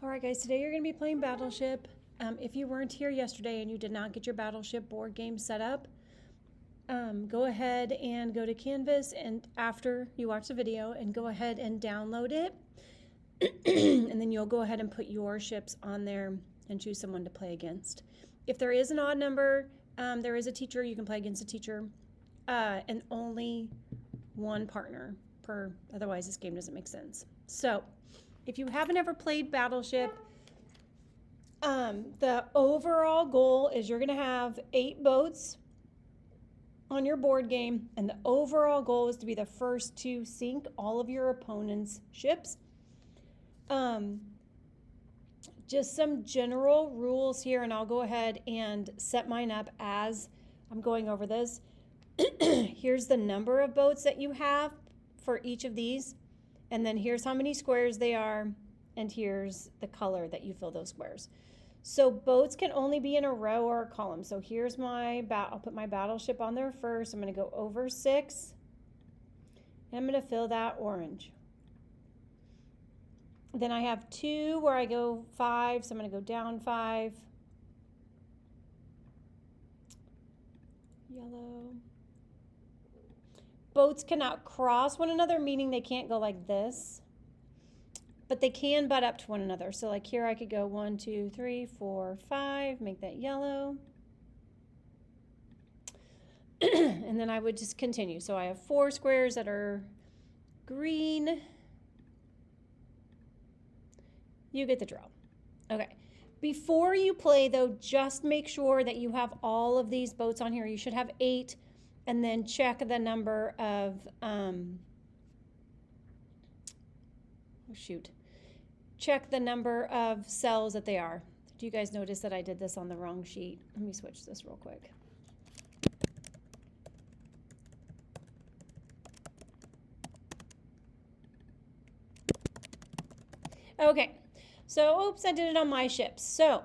All right, guys, today you're going to be playing Battleship. If you weren't here yesterday and you did not get your Battleship board game set up, go ahead and go to Canvas, and after you watch the video, and go ahead and download it. And then you'll go ahead and put your ships on there and choose someone to play against. If there is an odd number, there is a teacher. You can play against a teacher, and only one partner per. Otherwise, this game doesn't make sense. So if you haven't ever played Battleship, the overall goal is you're going to have 8 boats on your board game, and the overall goal is to be the first to sink all of your opponent's ships. Just some general rules here, and I'll go ahead and set mine up as I'm going over this. Here's the number of boats that you have for each of these, and then here's how many squares they are, and here's the color that you fill those squares. So boats can only be in a row or a column. So here's my I'll put my battleship on there first. I'm going to go over 6, and I'm going to fill that orange. Then I have 2 where I go 5, so I'm going to go down 5. Yellow. Boats cannot cross one another, meaning they can't go like this, but they can butt up to one another. So like here I could go 1, 2, 3, 4, 5, make that yellow. And then I would just continue. So I have 4 squares that are green. You get the drill. Okay. Before you play, though, just make sure that you have all of these boats on here. You should have 8, and then check the number of, check the number of cells that they are. Do you guys notice that I did this on the wrong sheet? Let me switch this real quick. Okay. So, oops, I did it on my ships. So,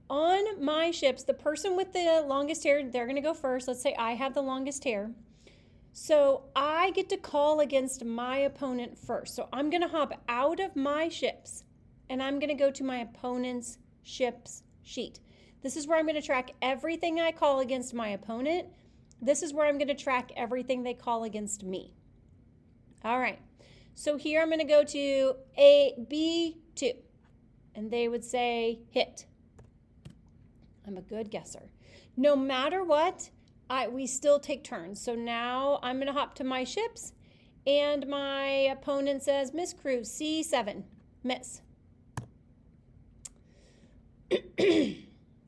on my ships, the person with the longest hair, they're going to go first. Let's say I have the longest hair. So, I get to call against my opponent first. So, I'm going to hop out of my ships, and I'm going to go to my opponent's ships sheet. This is where I'm going to track everything I call against my opponent. This is where I'm going to track everything they call against me. All right. So, here I'm going to go to B2. And they would say hit. I'm a good guesser. No matter what, we still take turns. So now I'm going to hop to my ships, and my opponent says, Miss Cruz, C7, miss.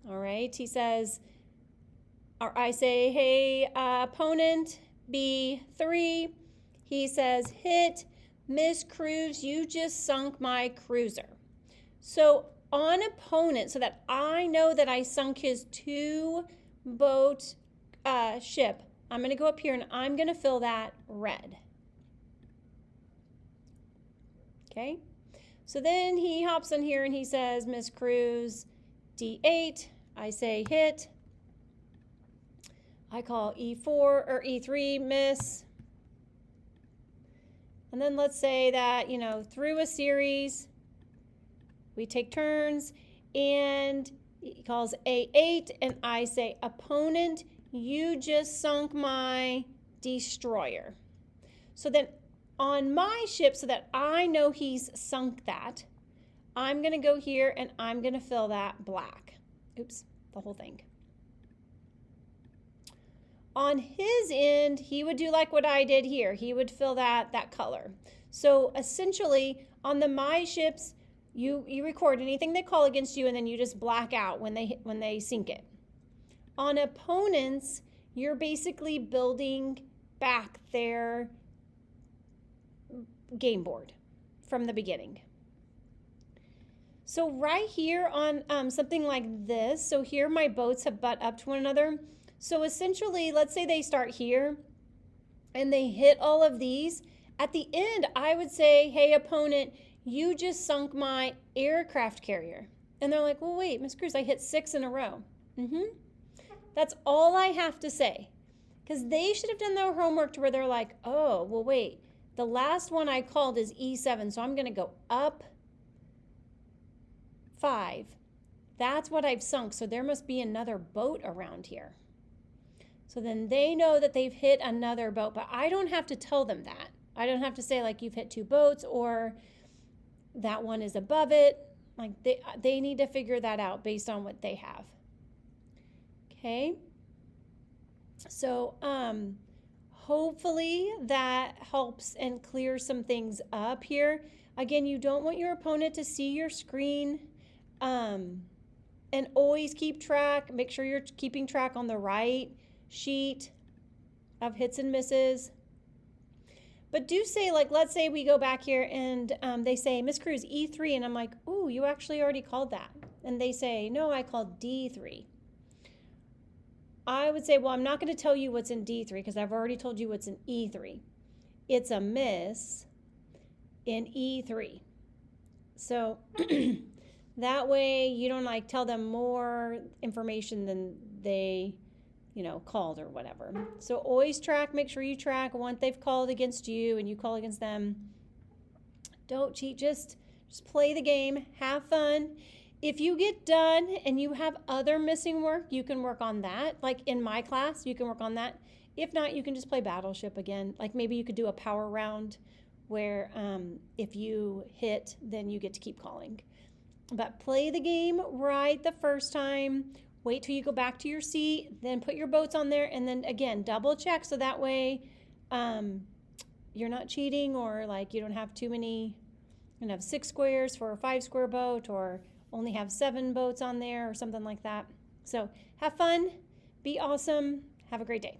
All right, he says, or I say, hey, opponent, B3. He says, hit. Miss Cruz, you just sunk my cruiser. So on opponent, so that I know that I sunk his 2-boat ship, I'm going to go up here and I'm going to fill that red. Okay. So then he hops in here and he says, Miss Cruz, D8. I say hit. I call E4 or E3, miss. And then let's say that, through a series, we take turns, and he calls A8, and I say, opponent, you just sunk my destroyer. So then on my ship, so that I know he's sunk that, I'm going to go here, and I'm going to fill that black. Oops, the whole thing. On his end, he would do like what I did here. He would fill that color. So essentially, on the my ships, you record anything they call against you, and then you just black out when they sink it. On opponents, you're basically building back their game board from the beginning. So right here on something like this, so here my boats have butt up to one another. So essentially, let's say they start here, and they hit all of these. At the end, I would say, hey, opponent, you just sunk my aircraft carrier. And they're like, well, wait, Miss Cruz, I hit 6 in a row. That's all I have to say. Because they should have done their homework to where they're like, oh, well, wait, the last one I called is E7, so I'm going to go up 5. That's what I've sunk. So there must be another boat around here. So then they know that they've hit another boat, but I don't have to tell them that. I don't have to say like you've hit 2 boats or that one is above it. Like they need to figure that out based on what they have. Okay. So hopefully that helps and clears some things up here. Again, you don't want your opponent to see your screen. And always keep track. Make sure you're keeping track on the right sheet of hits and misses. But do say, like, let's say we go back here and they say, Miss Cruz, E3. And I'm like, ooh, you actually already called that. And they say, no, I called D3. I would say, well, I'm not going to tell you what's in D3 because I've already told you what's in E3. It's a miss in E3. So that way you don't like tell them more information than they, called or whatever. So always track, make sure you track once they've called against you and you call against them. Don't cheat, just play the game, have fun. If you get done and you have other missing work, you can work on that. Like in my class, you can work on that. If not, you can just play Battleship again. Like maybe you could do a power round where if you hit, then you get to keep calling. But play the game right the first time. Wait till you go back to your seat, then put your boats on there, and then again, double check so that way you're not cheating or like you don't have too many, you have 6 squares for a 5 square boat or only have 7 boats on there or something like that. So have fun, be awesome, have a great day.